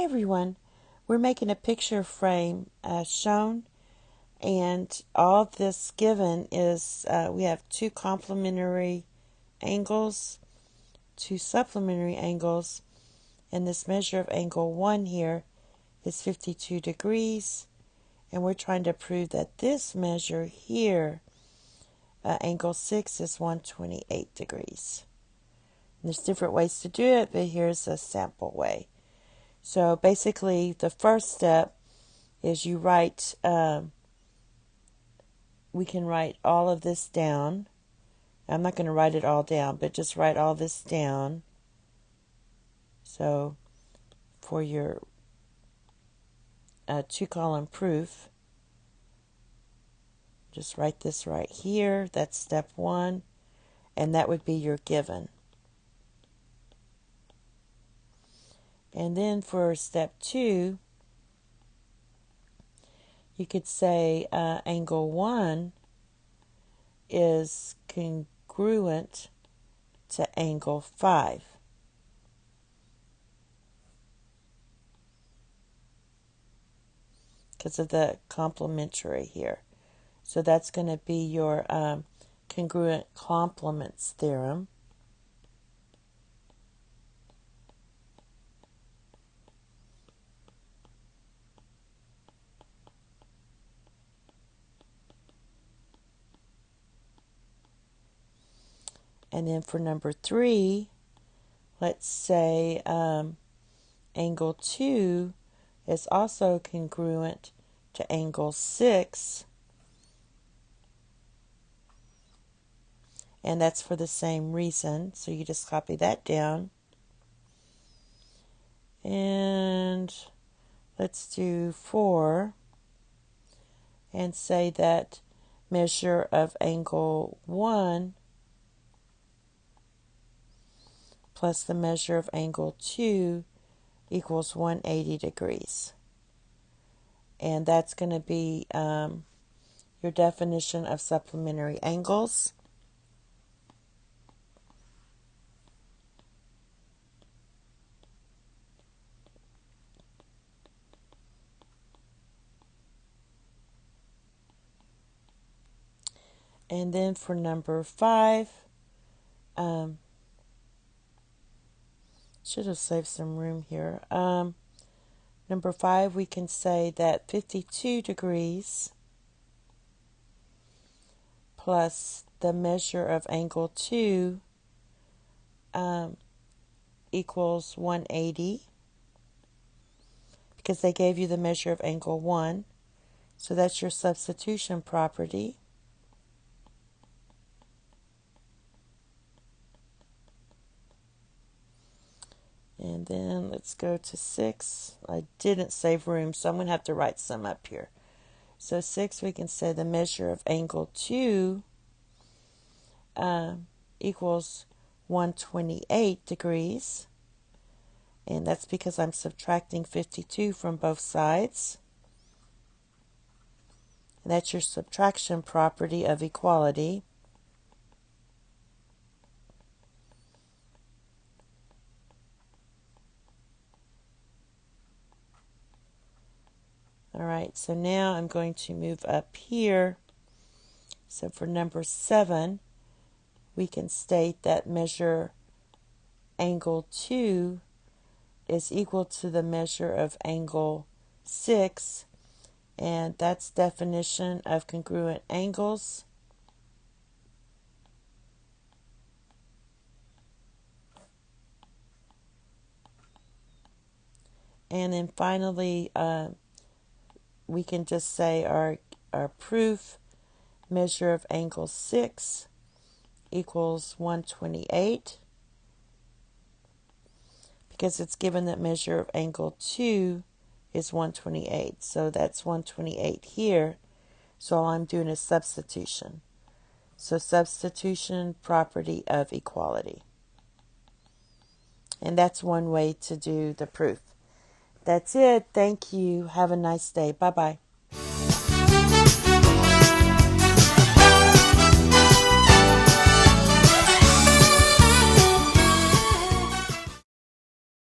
everyone, we're making a picture frame as shown, and all this given is we have two complementary angles, two supplementary angles, and this measure of angle 1 here is 52 degrees, and we're trying to prove that this measure here, angle 6, is 128 degrees. And there's different ways to do it, but here's a sample way. So basically, the first step is you write, we can write all of this down. I'm not going to write it all down, but just write all this down. So for your two-column proof, just write this right here. That's step 1, and that would be your given. And then for step 2, you could say angle 1 is congruent to angle 5. Because of the complementary here. So that's going to be your congruent complements theorem. And then for number 3, let's say angle 2 is also congruent to angle 6. And that's for the same reason. So you just copy that down. And let's do 4 and say that measure of angle 1 plus the measure of angle 2 equals 180 degrees. And that's going to be your definition of supplementary angles. And then for number 5, should have saved some room here. Number 5, we can say that 52 degrees plus the measure of angle 2 equals 180, because they gave you the measure of angle 1. So that's your substitution property. And then let's go to 6. I didn't save room, so I'm going to have to write some up here. So 6, we can say the measure of angle 2 equals 128 degrees. And that's because I'm subtracting 52 from both sides. And that's your subtraction property of equality. All right, so now I'm going to move up here. So for number 7, we can state that measure angle 2 is equal to the measure of angle 6, and that's definition of congruent angles. And then finally, we can just say our proof, measure of angle 6 equals 128, because it's given that measure of angle 2 is 128. So that's 128 here. So all I'm doing is substitution. So substitution property of equality. And that's one way to do the proof. That's it. Thank you. Have a nice day. Bye-bye.